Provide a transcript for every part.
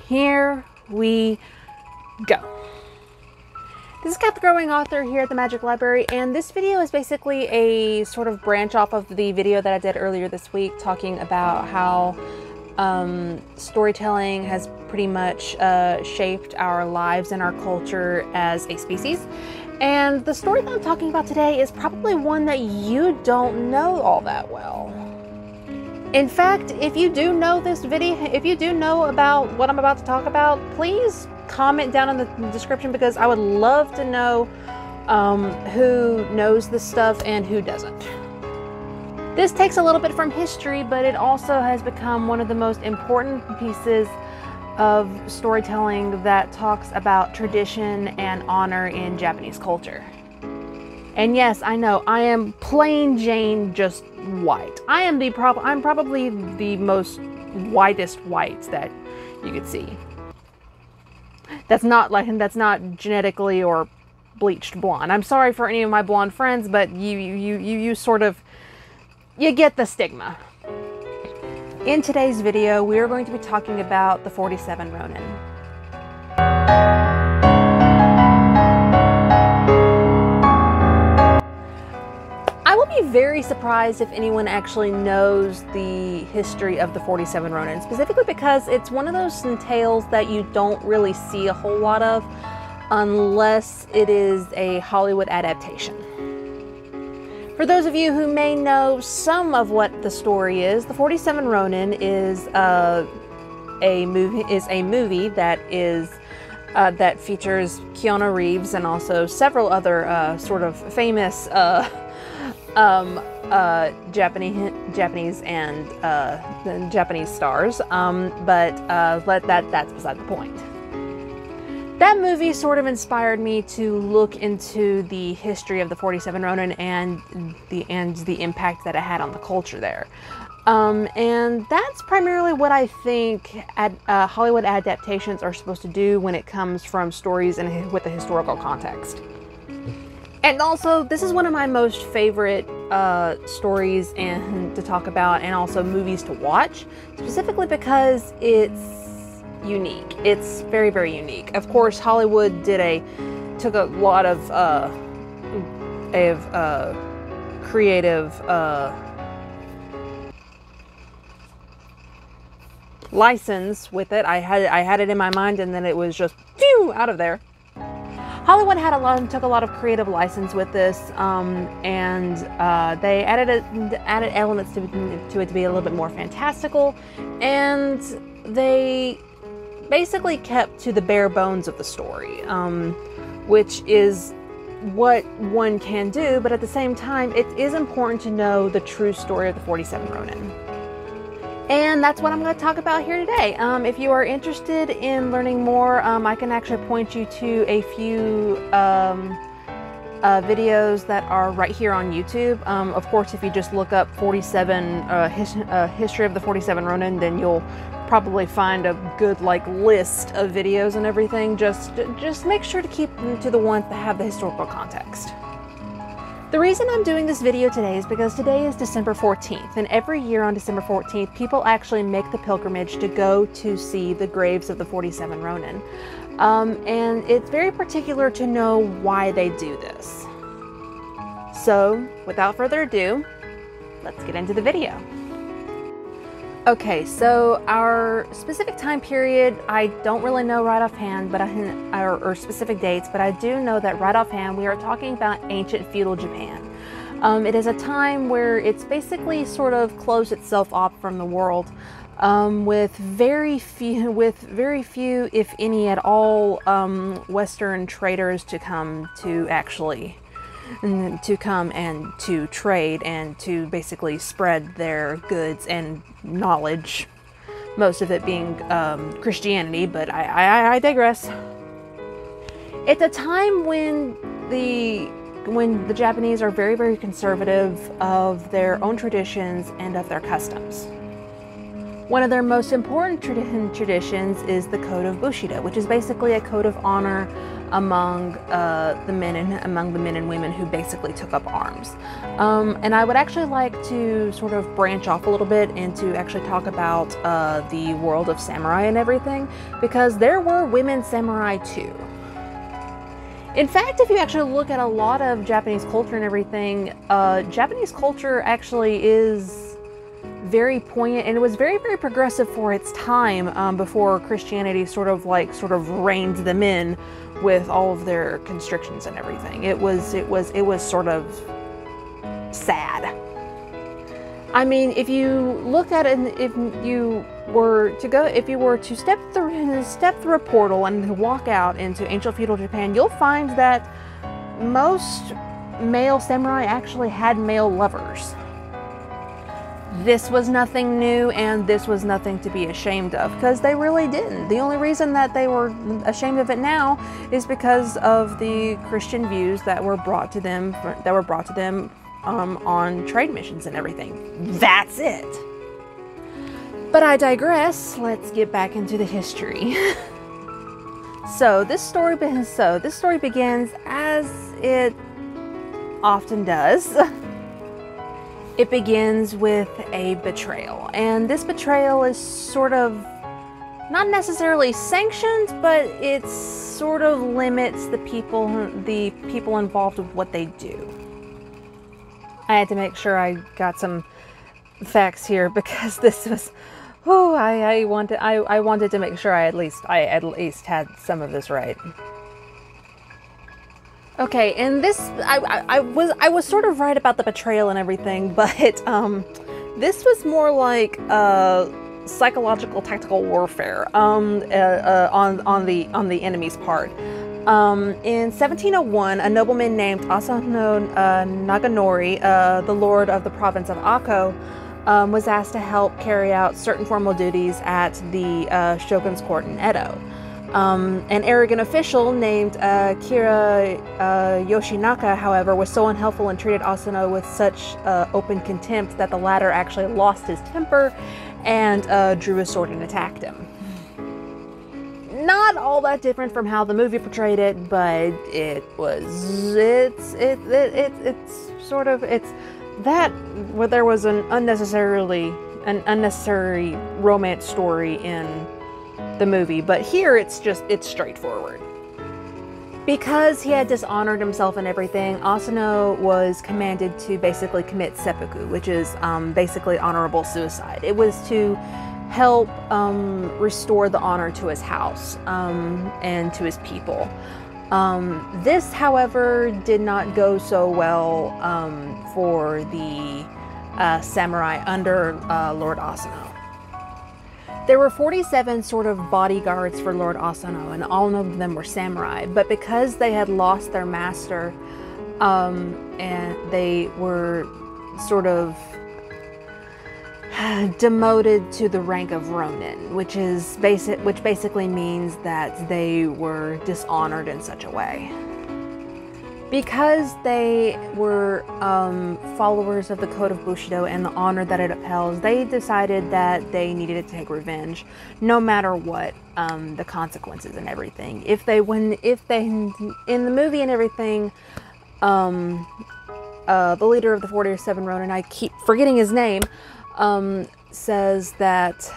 here we go. This is Kat the Growing Author here at the Magic Library, and this video is basically a sort of branch off of the video that I did earlier this week talking about how storytelling has pretty much shaped our lives and our culture as a species. And the story that I'm talking about today is probably one that you don't know all that well. In fact, if you do know this video, if you do know about what I'm about to talk about, please comment down in the description, because I would love to know who knows this stuff and who doesn't. This takes a little bit from history, but it also has become one of the most important pieces of storytelling that talks about tradition and honor in Japanese culture. And yes, I know, I am plain Jane just white. I'm probably the most whitest white that you could see. That's not genetically or bleached blonde. I'm sorry for any of my blonde friends, but you sort of, you get the stigma. In today's video, we are going to be talking about the 47 Ronin. I will be very surprised if anyone actually knows the history of the 47 Ronin, specifically because it's one of those tales that you don't really see a whole lot of unless it is a Hollywood adaptation. For those of you who may know some of what the story is, the 47 Ronin is a movie that is that features Keanu Reeves and also several other sort of famous Japanese and Japanese stars, but that's beside the point. That movie sort of inspired me to look into the history of the 47 Ronin and the impact that it had on the culture there. And that's primarily what I think Hollywood adaptations are supposed to do when it comes from stories and with a historical context. And also, this is one of my most favorite stories to talk about, and also movies to watch, specifically because it's unique. It's very, very unique. Of course, Hollywood took a lot of creative license with it. I had it in my mind, and then it was just phew, out of there. Hollywood took a lot of creative license with this, and they added elements to it to be a little bit more fantastical, and they basically kept to the bare bones of the story, which is what one can do, but at the same time, it is important to know the true story of the 47 Ronin. And that's what I'm going to talk about here today. If you are interested in learning more, I can actually point you to a few videos that are right here on YouTube. Of course, if you just look up history of the 47 Ronin, then you'll probably find a good list of videos and everything. Just make sure to keep them to the ones that have the historical context. The reason I'm doing this video today is because today is December 14th, and every year on December 14th, people actually make the pilgrimage to go to see the graves of the 47 Ronin. And it's very particular to know why they do this. So, without further ado, let's get into the video. Okay, so our specific time period, I don't really know right offhand, but or specific dates, but I do know that right offhand we are talking about ancient feudal Japan. It is a time where it's basically sort of closed itself off from the world, with very few, if any at all, Western traders to come and to trade and to basically spread their goods and knowledge, most of it being Christianity, but I digress. It's a time when the Japanese are very, very conservative of their own traditions and of their customs. One of their most important traditions is the Code of Bushido, which is basically a code of honor among the men and women who basically took up arms. And I would actually like to sort of branch off a little bit and to actually talk about the world of samurai and everything, because there were women samurai too. In fact, if you actually look at a lot of Japanese culture and everything, Japanese culture actually is very poignant, and it was very, very progressive for its time, before Christianity sort of reined them in with all of their constrictions and everything. It was sort of sad. I mean, if you look at it, if you were to step through a portal and walk out into ancient feudal Japan, you'll find that most male samurai actually had male lovers. This was nothing new, and this was nothing to be ashamed of, because they really didn't. The only reason that they were ashamed of it now is because of the Christian views that were brought to them on trade missions and everything. That's it. But I digress. Let's get back into the history. So this story begins as it often does. It begins with a betrayal, and this betrayal is sort of not necessarily sanctioned, but it sort of limits the people involved with what they do. I had to make sure I got some facts here, because this was, I wanted to make sure I at least had some of this right. Okay, and this, I was sort of right about the betrayal and everything, but this was more like psychological tactical warfare on the enemy's part. In 1701, a nobleman named Asano Naganori, the lord of the province of Ako, was asked to help carry out certain formal duties at the shogun's court in Edo. An arrogant official named Kira Yoshinaka, however, was so unhelpful and treated Asano with such open contempt that the latter actually lost his temper and drew his sword and attacked him. Not all that different from how the movie portrayed it, but it's that where there was an unnecessary romance story in the movie, but here it's straightforward. Because he had dishonored himself and everything, Asano was commanded to basically commit seppuku, which is basically honorable suicide. It was to help restore the honor to his house and to his people. This, however, did not go so well for the samurai under Lord Asano. There were 47 sort of bodyguards for Lord Asano, and all of them were samurai, but because they had lost their master, and they were sort of demoted to the rank of Ronin, which basically means that they were dishonored in such a way. Because they were followers of the Code of Bushido and the honor that it upheld, they decided that they needed to take revenge, no matter what the consequences and everything. In the movie and everything, the leader of the 47 Ronin, I keep forgetting his name, says that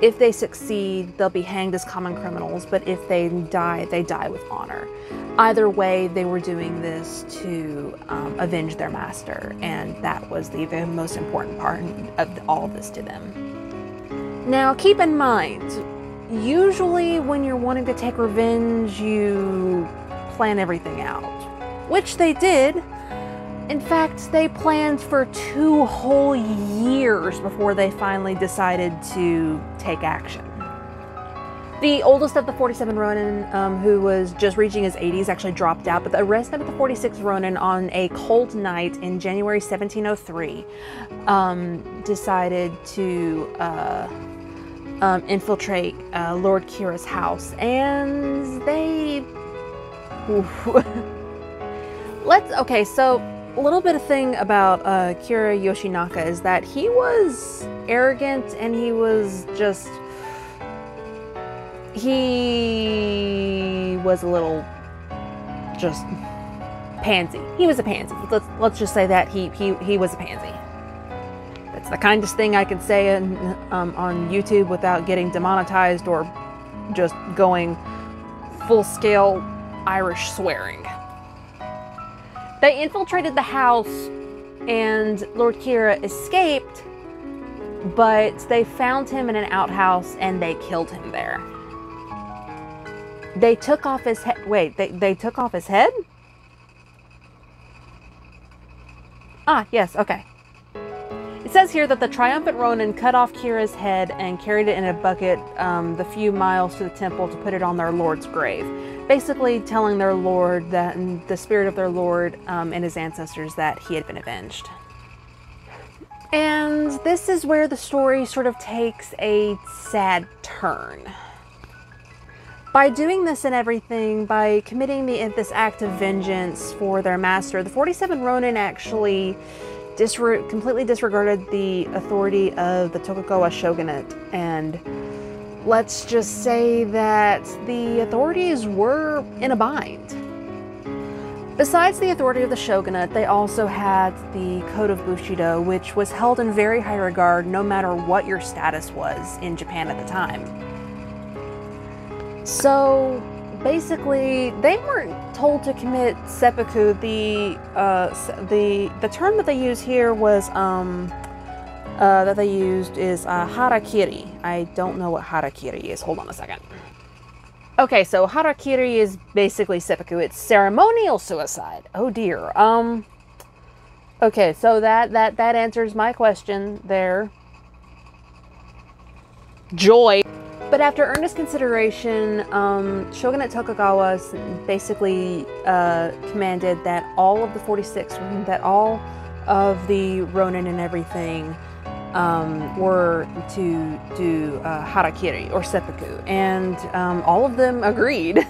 if they succeed, they'll be hanged as common criminals, but if they die with honor. Either way, they were doing this to avenge their master, and that was the most important part of all of this to them. Now, keep in mind, usually when you're wanting to take revenge, you plan everything out, which they did. In fact, they planned for 2 whole years before they finally decided to take action. The oldest of the 47 Ronin, who was just reaching his 80s, actually dropped out, but the rest of the 46 Ronin, on a cold night in January 1703, decided to infiltrate Lord Kira's house, and they... Okay, so little bit of thing about Kira Yoshinaka is that he was arrogant and he was just, he was a little just pansy. He was a pansy. Let's just say that he was a pansy. That's the kindest thing I can say on YouTube without getting demonetized or just going full-scale Irish swearing. They infiltrated the house and Lord Kira escaped, but they found him in an outhouse and they killed him there. They took off his head. Wait, they took off his head? Ah, yes, okay. It says here that the triumphant Ronin cut off Kira's head and carried it in a bucket the few miles to the temple to put it on their lord's grave. Basically telling their lord that, the spirit of their lord and his ancestors, that he had been avenged. And this is where the story sort of takes a sad turn. By doing this and everything, by committing this act of vengeance for their master, the 47 Ronin actually completely disregarded the authority of the Tokugawa shogunate, and let's just say that the authorities were in a bind. Besides the authority of the shogunate, they also had the Code of Bushido, which was held in very high regard no matter what your status was in Japan at the time. So basically, they weren't told to commit seppuku. The term that they use here was that they used is harakiri. I don't know what harakiri is. Hold on a second. Okay, so harakiri is basically seppuku. It's ceremonial suicide. Oh dear. Okay, so that answers my question there. Joy. But after earnest consideration, Shogunate Tokugawa basically commanded that all of the 46, that all of the Ronin and everything were to do harakiri or seppuku, and all of them agreed.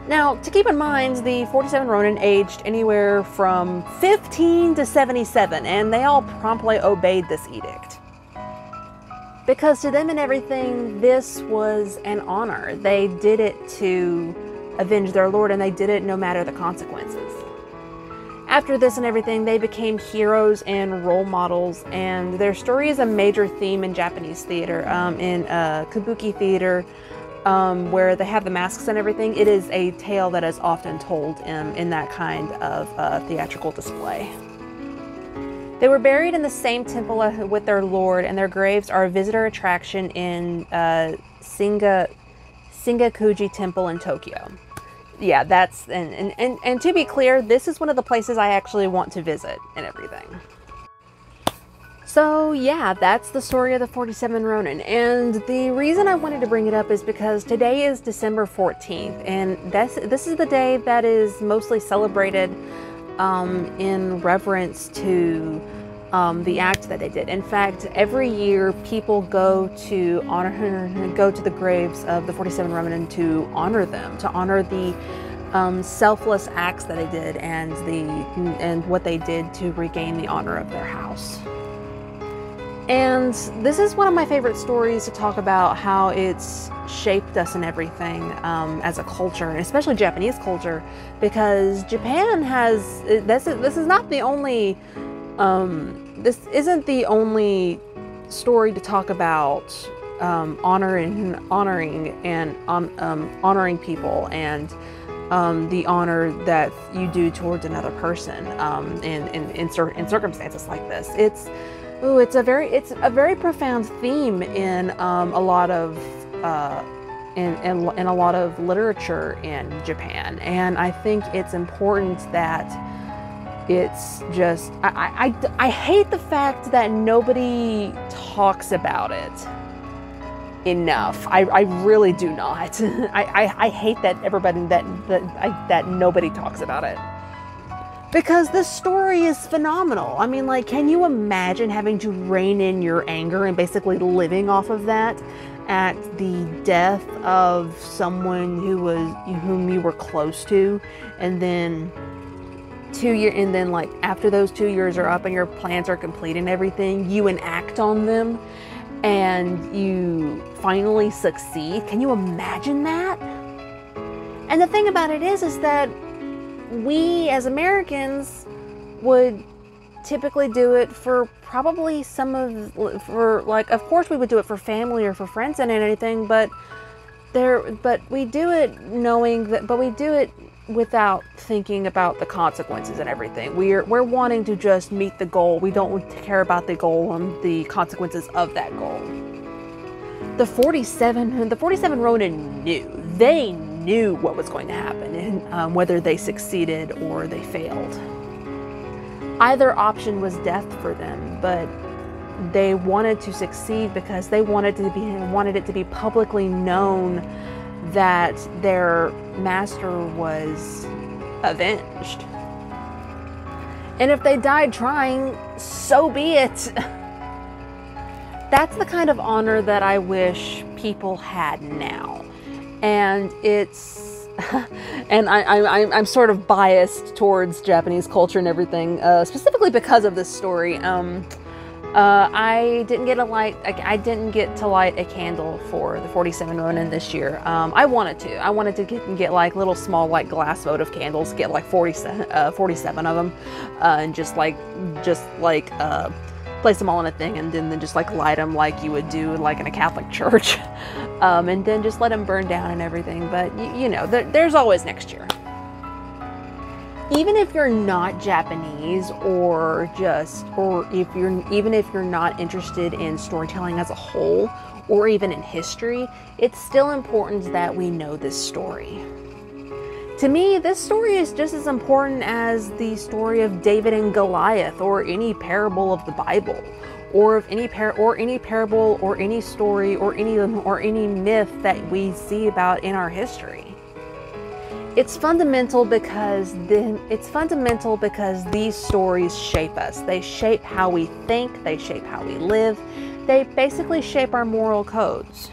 Now, to keep in mind, the 47 Ronin aged anywhere from 15 to 77, and they all promptly obeyed this edict. Because to them and everything, this was an honor. They did it to avenge their lord, and they did it no matter the consequences. After this and everything, they became heroes and role models, and their story is a major theme in Japanese theater, in kabuki theater, where they have the masks and everything. It is a tale that is often told in that kind of theatrical display. They were buried in the same temple with their lord, and their graves are a visitor attraction in Singakuji Temple in Tokyo. Yeah, that's, and to be clear, this is one of the places I actually want to visit and everything. So yeah, that's the story of the 47 Ronin, and the reason I wanted to bring it up is because today is December 14th, and this is the day that is mostly celebrated in reverence to the act that they did. In fact, every year people go to the graves of the 47 Ronin to honor them, to honor the selfless acts that they did and what they did to regain the honor of their house. And this is one of my favorite stories to talk about how it's shaped us and everything as a culture, and especially Japanese culture, because Japan has, this is not the only, this isn't the only story to talk about honoring people and the honor that you do towards another person in circumstances like this. It's a very profound theme in a lot of in a lot of literature in Japan, and I think it's important that it's just I hate the fact that nobody talks about it enough. I really do not. I hate that that nobody talks about it. Because this story is phenomenal. I mean, like, can you imagine having to rein in your anger and basically living off of that at the death of someone whom you were close to, and then and then like after those 2 years are up and your plans are complete and everything, you enact on them and you finally succeed. Can you imagine that? And the thing about it is that we as Americans would typically do it for probably of course we would do it for family or for friends and anything, but we do it knowing that, but we do it without thinking about the consequences and everything. We're wanting to just meet the goal. We don't care about the goal and the consequences of that goal. The 47 Ronin knew. They knew what was going to happen, and whether they succeeded or they failed. Either option was death for them, but they wanted to succeed because they wanted it to be publicly known that their master was avenged. And if they died trying, so be it. That's the kind of honor that I wish people had now. And it's, and I'm sort of biased towards Japanese culture and everything, specifically because of this story. I didn't get to light a candle for the 47 Ronin this year. I wanted to get like little small like glass votive candles, get like 47 of them, and just place them all in a thing and then just like light them like you would do like in a Catholic church, and then just let them burn down and everything. But you know, there's always next year. Even if you're not Japanese even if you're not interested in storytelling as a whole or even in history, it's still important that we know this story. To me, this story is just as important as the story of David and Goliath, or any parable of the Bible, or of any parable or any story or any myth that we see about in our history. It's fundamental because these stories shape us. They shape how we think, they shape how we live. They basically shape our moral codes.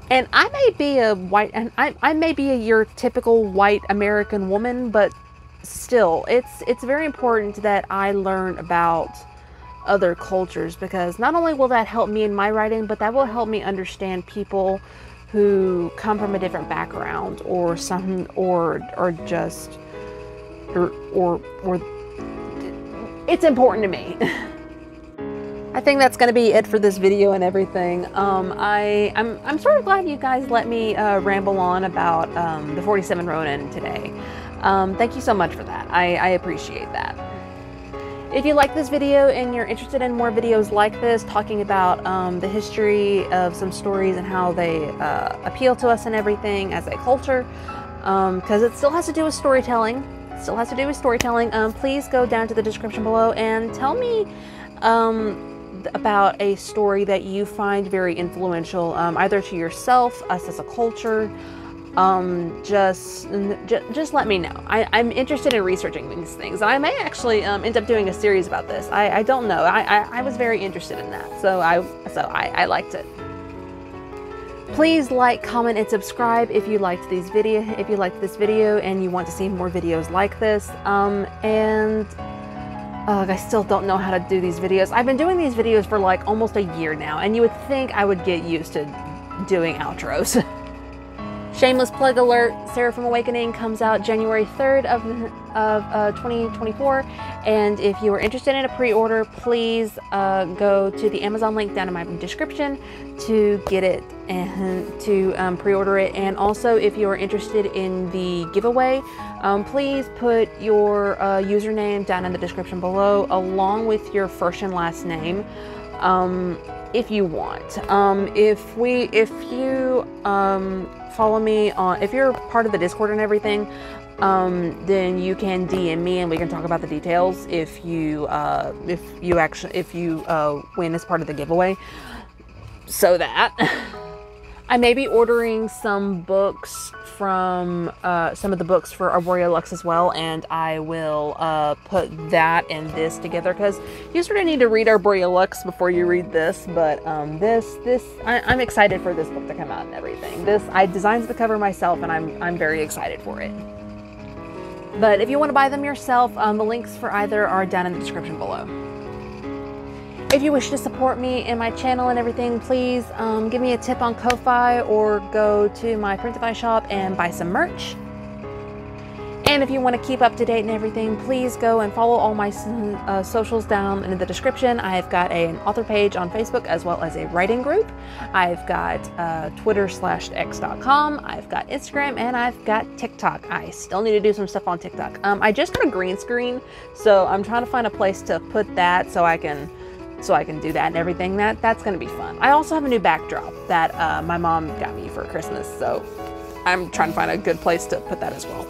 And I may be your typical white American woman, but still, it's very important that I learn about other cultures, because not only will that help me in my writing, but that will help me understand people who come from a different background, or it's important to me. I think that's going to be it for this video and everything. I'm sort of glad you guys let me ramble on about the 47 Ronin today. Thank you so much for that. I appreciate that. If you like this video and you're interested in more videos like this, talking about the history of some stories and how they appeal to us and everything as a culture, because it still has to do with storytelling, please go down to the description below and tell me about a story that you find very influential, either to yourself, us as a culture. Just let me know. I'm interested in researching these things, and I may actually end up doing a series about this. I don't know. I was very interested in that, so I liked it. Please like, comment, and subscribe if you liked this video and you want to see more videos like this. I still don't know how to do these videos. I've been doing these videos for like almost a year now, and you would think I would get used to doing outros. Shameless plug alert, Seraphim Awakening comes out January 3rd of 2024, and if you are interested in a pre-order, please go to the Amazon link down in my description to get it and to pre-order it. And also, if you are interested in the giveaway, please put your username down in the description below, along with your first and last name. If you want. If you follow me on, if you're part of the Discord and everything, then you can DM me and we can talk about the details if you win as part of the giveaway. So that I may be ordering some books from some of the books for Arborea Lux as well, and I will put that and this together, because you sort of need to read Arborea Lux before you read this. But I'm excited for this book to come out and everything. I designed the cover myself, and I'm very excited for it. But if you want to buy them yourself, the links for either are down in the description below. If you wish to support me and my channel and everything, please give me a tip on Ko-Fi or go to my Printify shop and buy some merch. And if you want to keep up to date and everything, please go and follow all my socials down in the description. I've got an author page on Facebook as well as a writing group. I've got Twitter/x.com. I've got Instagram, and I've got TikTok. I still need to do some stuff on TikTok. I just got a green screen, so I'm trying to find a place to put that so I can do that and everything. That's going to be fun. I also have a new backdrop that my mom got me for Christmas, so I'm trying to find a good place to put that as well.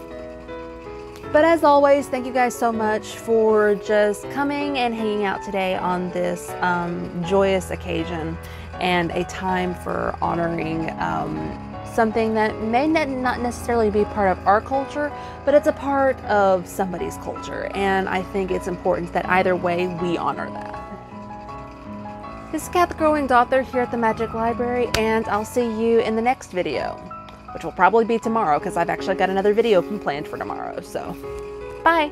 But as always, thank you guys so much for just coming and hanging out today on this joyous occasion and a time for honoring something that may not necessarily be part of our culture, but it's a part of somebody's culture. And I think it's important that either way we honor that. This is Kat the Growing Author here at the Magic Library, and I'll see you in the next video, which will probably be tomorrow because I've actually got another video planned for tomorrow. So, bye!